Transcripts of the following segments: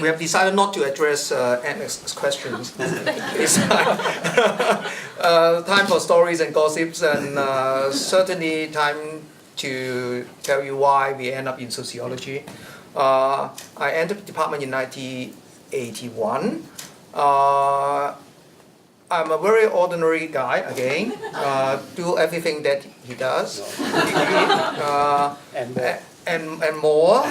we have decided not to address Anna's questions. It's time for stories and gossips, and certainly time to tell you why we end up in sociology. I entered the department in 1981. I'm a very ordinary guy again, do everything that he does, and more.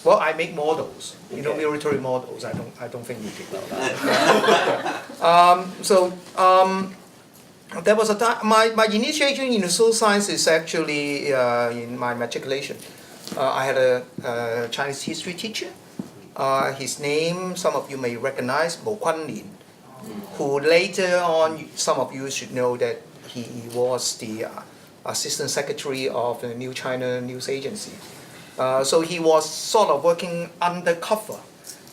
Well, I make models, you know, military models. I don't think you did know that. There was a time. My initiation in social science is actually in my matriculation. I had a Chinese history teacher. His name, some of you may recognize, Mo Kun Lin, who later on, some of you should know that he was the assistant secretary of the New China News Agency. So he was sort of working undercover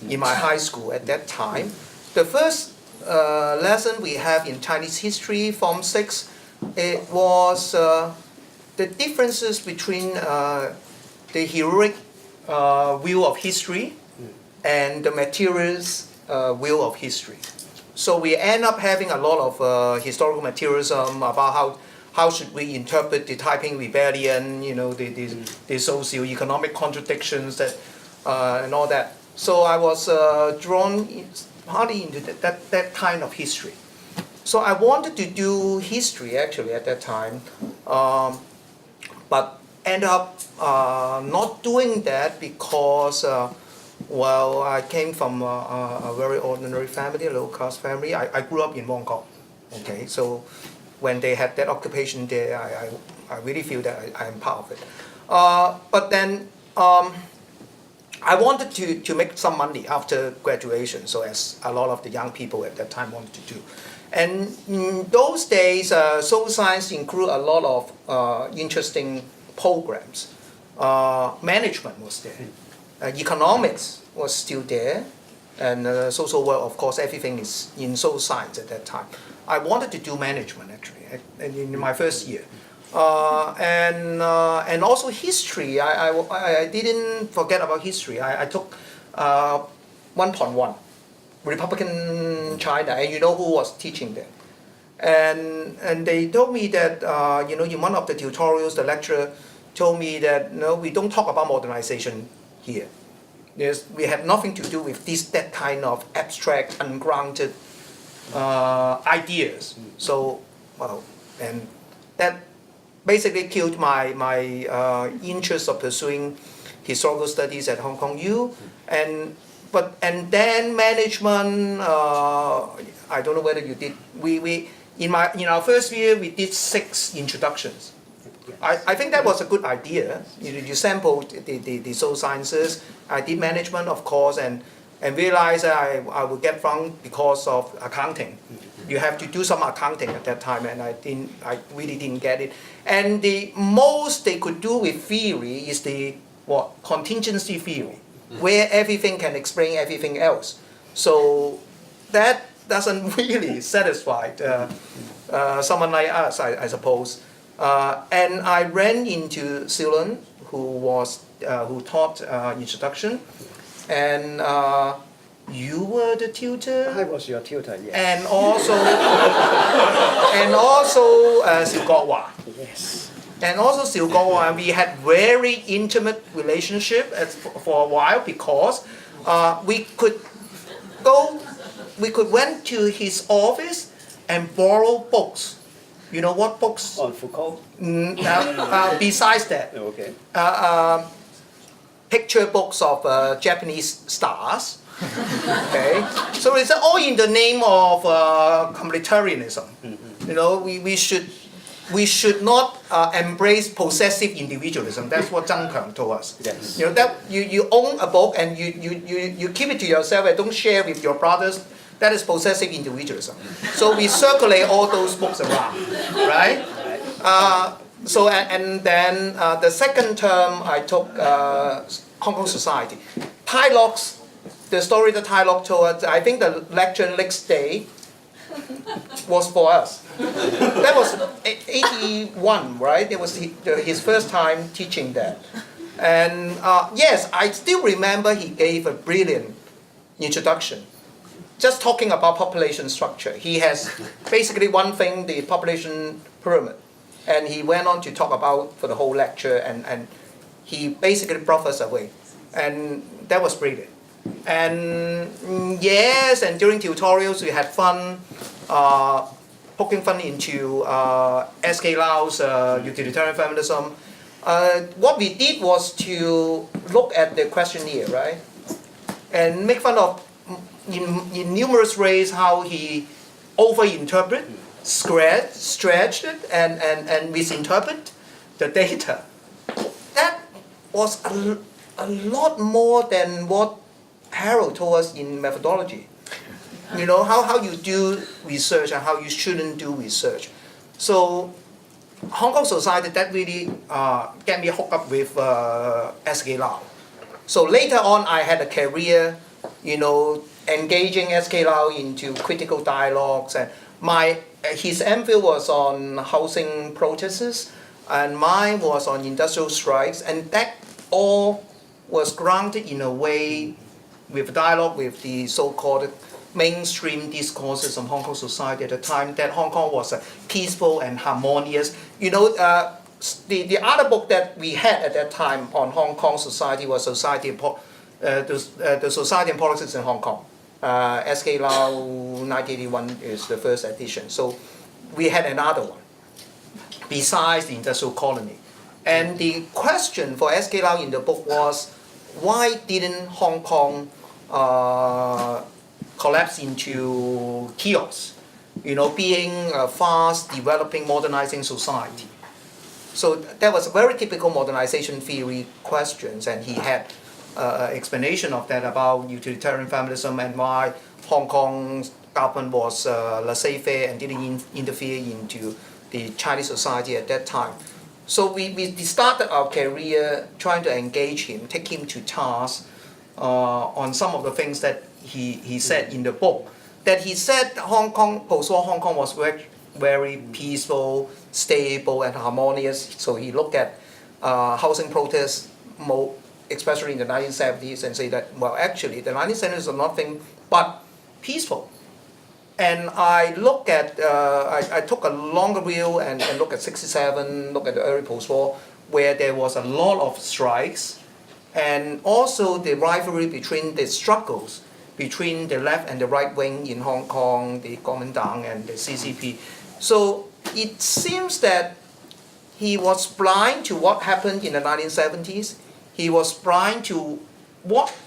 in my high school at that time. The first lesson we have in Chinese history, Form 6, it was the differences between the heroic view of history and the materialist view of history. So we end up having a lot of historical materialism about how should we interpret the Taiping Rebellion, you know, the socio-economic contradictions that and all that. So I was drawn partly into that kind of history. So I wanted to do history actually at that time, but ended up not doing that because well, I came from a very ordinary family, a low-class family. I grew up in Mongkok, okay? So when they had that occupation there, I really feel that I'm part of it. But then I wanted to make some money after graduation, so as a lot of the young people at that time wanted to do. And in those days, social science include a lot of interesting programs. Management was there. Economics was still there, and social work, of course, everything is in social science at that time. I wanted to do management actually in my first year, and also history. I didn't forget about history. I took 1.1 Republican China, and you know who was teaching there, and they told me that you know, in one of the tutorials, the lecturer told me that no, we don't talk about modernization here. We have nothing to do with that kind of abstract, ungrounded ideas. So, well, and that basically killed my interest of pursuing historical studies at Hong Kong U. And then management. I don't know whether you did. In our first year we did 6 introductions. I think that was a good idea. You sampled the social sciences. I did management, of course, and realized that I would get flunked because of accounting. You have to do some accounting at that time, and I really didn't get it. And the most they could do with theory is the contingency theory, where everything can explain everything else. So that doesn't really satisfy someone like us, I suppose. And I ran into Silan, who taught introduction, and you were the tutor. I was your tutor, yes. And also Siu Gok-Hwa. Yes. And also Siu Gok-Hwa, we had very intimate relationship for a while because we could went to his office and borrow books. You know what books? On Foucault? Besides that, Okay. Picture books of Japanese stars. Okay, so it's all in the name of complementarianism. You know, we should not embrace possessive individualism. That's what Zhang Kang told us. Yes. You know that you own a book and you keep it to yourself and don't share with your brothers. That is possessive individualism. So we circulate all those books around, right? So and then the second term I took Hong Kong Society. Tai Lok's, the story that Tai Lok told us, I think the lecture next day was for us. That was 81, right? It was his first time teaching that. And yes, I still remember he gave a brilliant introduction, just talking about population structure. He has basically one thing, the population pyramid, and he went on to talk about for the whole lecture, and he basically brought us away, and that was brilliant. And yes, and during tutorials we had fun, poking fun into S.K. Lau's utilitarian feminism. What we did was to look at the questionnaire, right, and make fun of in numerous ways how he overinterpret, stretched it, and misinterpret the data. That was a lot more than what Harold told us in methodology. You know, how you do research and how you shouldn't do research. So Hong Kong society, that really get me hooked up with S.K. Lau. So later on, I had a career, you know, engaging S.K. Lau into critical dialogues, and his MPhil was on housing protests, and mine was on industrial strikes, and that all was grounded in a way with dialogue with the so-called mainstream discourses on Hong Kong society at the time, that Hong Kong was peaceful and harmonious. You know, the other book that we had at that time on Hong Kong society was the Society and Politics in Hong Kong. S.K. Lau 1981 is the first edition. So we had another one besides the industrial colony. And the question for S.K. Lau in the book was, why didn't Hong Kong collapse into chaos, you know, being a fast developing, modernizing society? So that was a very typical modernization theory questions, and he had explanation of that about utilitarian feminism and why Hong Kong's government was laissez-faire and didn't interfere into the Chinese society at that time. So we started our career trying to engage him, take him to task on some of the things that he said in the book. That he said Hong Kong, post-war Hong Kong was very peaceful, stable and harmonious. So he looked at housing protests, especially in the 1970s, and say that, well, actually the 1970s are nothing but peaceful. And I look at, I took a longer view and look at 67, look at the early post-war, where there was a lot of strikes, and also the rivalry between the struggles between the left and the right wing in Hong Kong, the Kuomintang and the CCP. So it seems that he was blind to what happened in the 1970s. He was blind to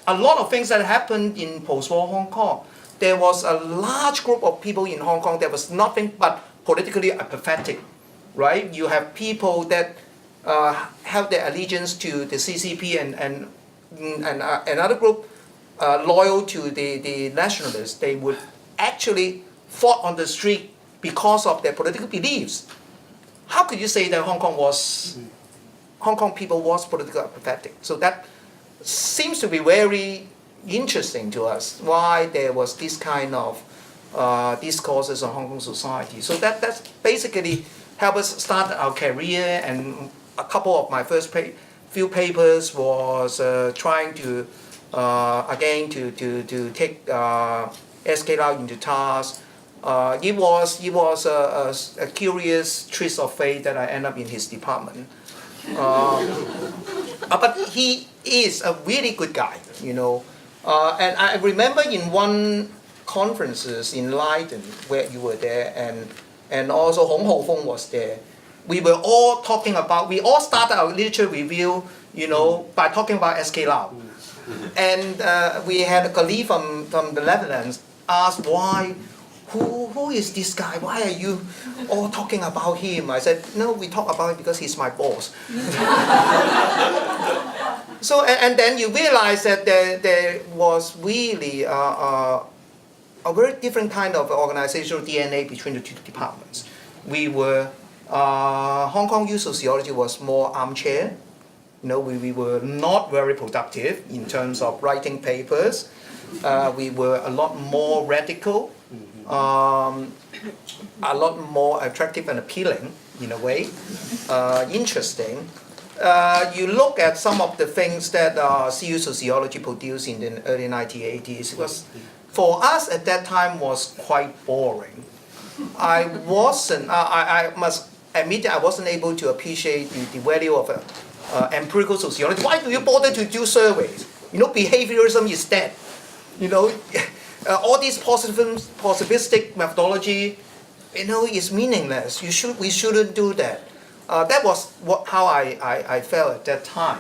a lot of things that happened in post-war Hong Kong. There was a large group of people in Hong Kong that was nothing but politically apathetic, right? You have people that have their allegiance to the CCP and another group loyal to the nationalists. They would actually fought on the street because of their political beliefs. How could you say that Hong Kong people was politically apathetic? So that seems to be very interesting to us, why there was this kind of discourses on Hong Kong society. So that's basically helped us start our career, and a couple of my first few papers was trying to again to take S.K. Lau into task. It was a curious twist of fate that I ended up in his department. But he is a really good guy, you know. And I remember in one conferences in Leiden where you were there, and also Hong Haofeng was there. We were all talking about, we all started our literature review, you know, by talking about S.K. Lau. And we had a colleague from the Netherlands ask why, who is this guy? Why are you all talking about him? I said, no, we talk about him because he's my boss. So, and then you realize that there was really a very different kind of organizational DNA between the two departments. We were, Hong Kong U Sociology was more armchair. You know, we were not very productive in terms of writing papers. We were a lot more radical, a lot more attractive and appealing in a way, interesting. you look at some of the things that CHIU Sociology produced in the early 1980s, it was, for us at that time, was quite boring. I must admit that I wasn't able to appreciate the value of empirical sociology. Why do you bother to do surveys? Behaviorism is dead. All this positivistic methodology, is meaningless. We shouldn't do that. That was how I felt at that time.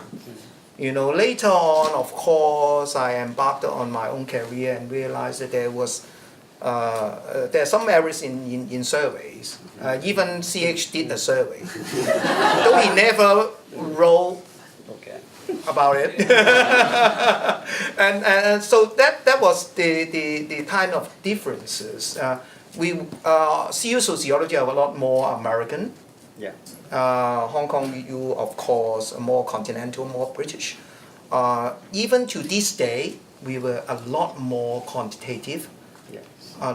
Later on, of course, I embarked on my own career and realized that there are some errors in surveys. Even CH did a survey, though he never wrote about it. and so that was the kind of differences. CHIU Sociology are a lot more American. Yeah. Hong Kong CHIU, of course, more continental, more British. Even to this day, we were a lot more quantitative, Yes.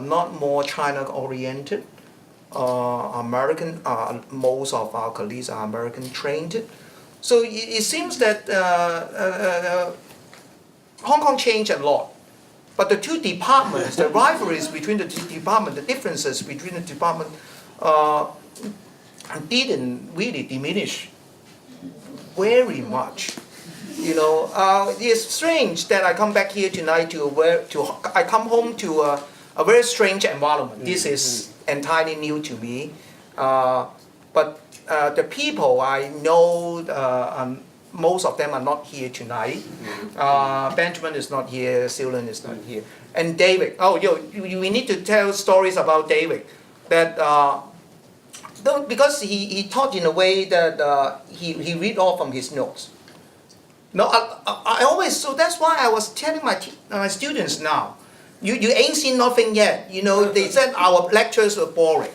not more China-oriented. American, most of our colleagues are American trained. So it seems that Hong Kong changed a lot. But the two departments, the rivalries between the two departments, the differences between the departments, didn't really diminish very much. It's strange that I come back here tonight I come home to a very strange environment. This is entirely new to me. But the people I know, most of them are not here tonight. Benjamin is not here, Silan is not here. And David, we need to tell stories about David. That because he taught in a way that he read off from his notes. No, I always, so that's why I was telling my students now, you ain't seen nothing yet. They said our lectures were boring.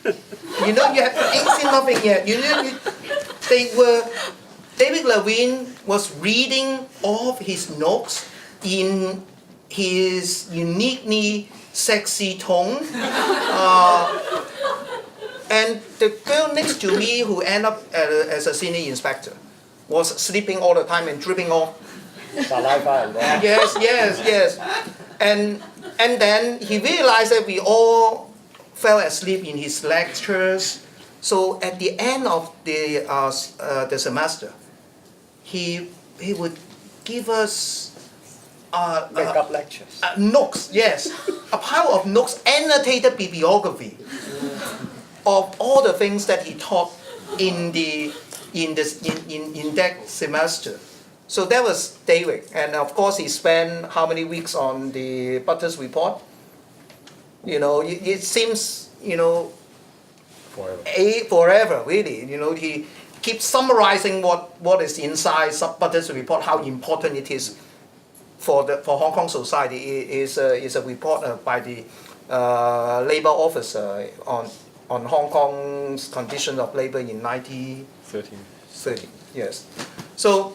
You ain't seen nothing yet. David Levine was reading off his notes in his uniquely sexy tone. And the girl next to me who ended up as a senior inspector was sleeping all the time and dripping off. Yes. And then he realized that we all fell asleep in his lectures. So at the end of the semester, he would give us Make-up lectures. Notes, yes, a pile of notes, annotated bibliography of all the things that he taught in that semester. So that was David, and of course he spent how many weeks on the Butters report? It seems forever really. He keeps summarizing what is inside Butters report, how important it is for Hong Kong society. It is a report by the labor officer on Hong Kong's condition of labor in 1913. Yes. So,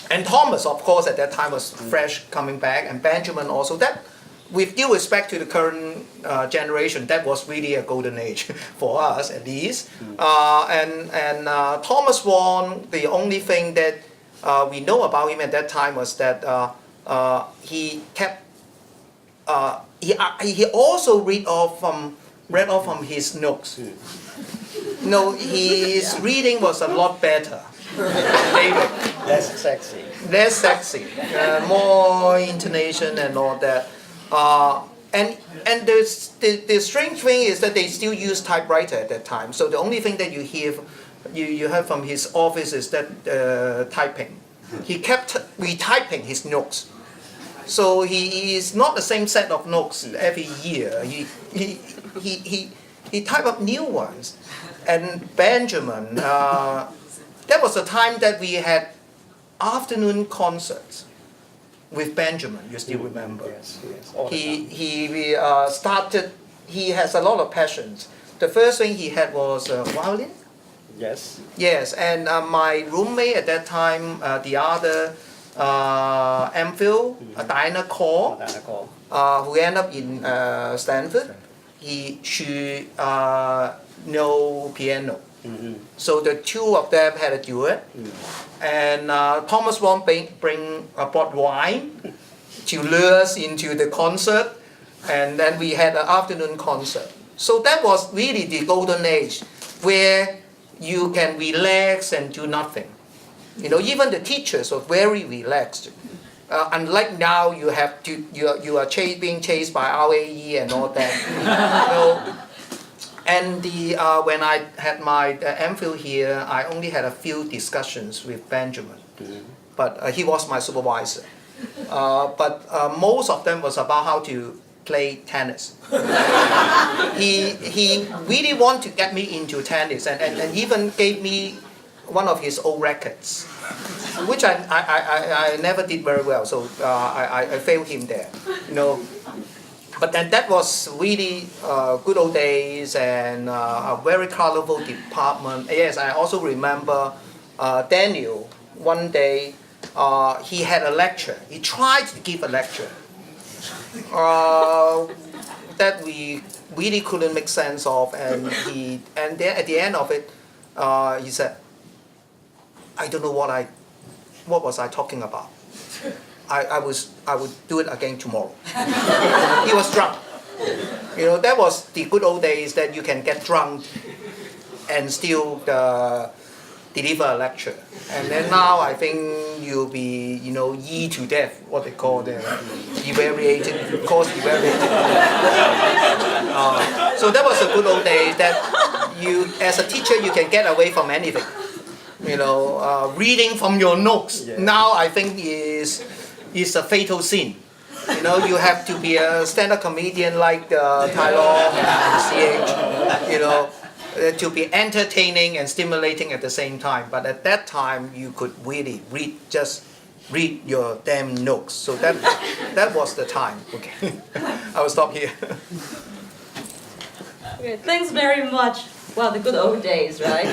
and Thomas, of course, at that time was fresh coming back, and Benjamin also. That, with due respect to the current generation, that was really a golden age for us, at least. And Thomas Wong, the only thing that we know about him at that time was that he kept. He also read off from his notes. No, his reading was a lot better. David. Less sexy. Less sexy. More intonation and all that. And the strange thing is that they still use typewriter at that time. So the only thing that you heard from his office is that typing. He kept retyping his notes. So he is not the same set of notes every year. He typed up new ones. And Benjamin, that was the time that we had afternoon concerts with Benjamin. You still remember? Yes. He started. He has a lot of passions. The first thing he had was violin. Yes. Yes, and my roommate at that time, the other MPhil, Diana Cole, who ended up in Stanford. She know piano. So the two of them had a duet, and Thomas Wong brought wine to lure us into the concert, and then we had an afternoon concert. So that was really the golden age, where you can relax and do nothing. You know, even the teachers were very relaxed. Unlike now, you are being chased by RAE and all that. You know, and when I had my MPhil here, I only had a few discussions with Benjamin, but he was my supervisor. But most of them was about how to play tennis. He really wanted to get me into tennis, and even gave me one of his old rackets, which I never did very well, so I failed him there, you know. But then that was really good old days, and a very colorful department. Yes, I also remember Daniel, one day he had a lecture. He tried to give a lecture that we really couldn't make sense of, and then at the end of it, he said, "I don't know what was I talking about. I would do it again tomorrow." He was drunk. You know, that was the good old days that you can get drunk and still deliver a lecture. And then now I think you'll be, you know, to death, what they call the deviated, course deviated. So that was a good old days that you, as a teacher, you can get away from anything. You know, reading from your notes. Yeah. Now I think is a fatal sin. You know, you have to be a stand-up comedian like Tai Lung and CH, you know, to be entertaining and stimulating at the same time. But at that time, you could really just read your damn notes. So that was the time. Okay, I will stop here. Okay, thanks very much. Well, the good old days, right?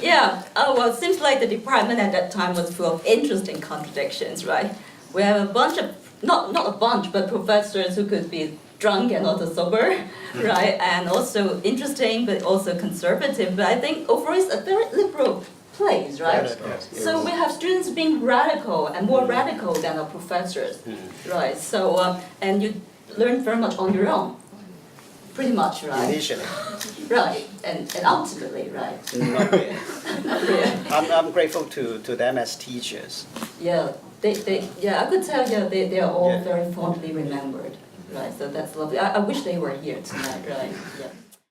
Yeah. Well, it seems like the department at that time was full of interesting contradictions, right? We have a bunch of, not a bunch, but professors who could be drunk and also sober, right? And also interesting, but also conservative. But I think overall it's a very liberal place, right? Yes. So we have students being radical and more radical than our professors, right? So, and you learn very much on your own. Pretty much, right? Initially. Right, and ultimately, right? Not really. Not really. I'm grateful to them as teachers. Yeah, yeah, I could tell you they are all Yeah. very fondly remembered, right? So that's lovely. I wish they were here tonight, right? Yeah.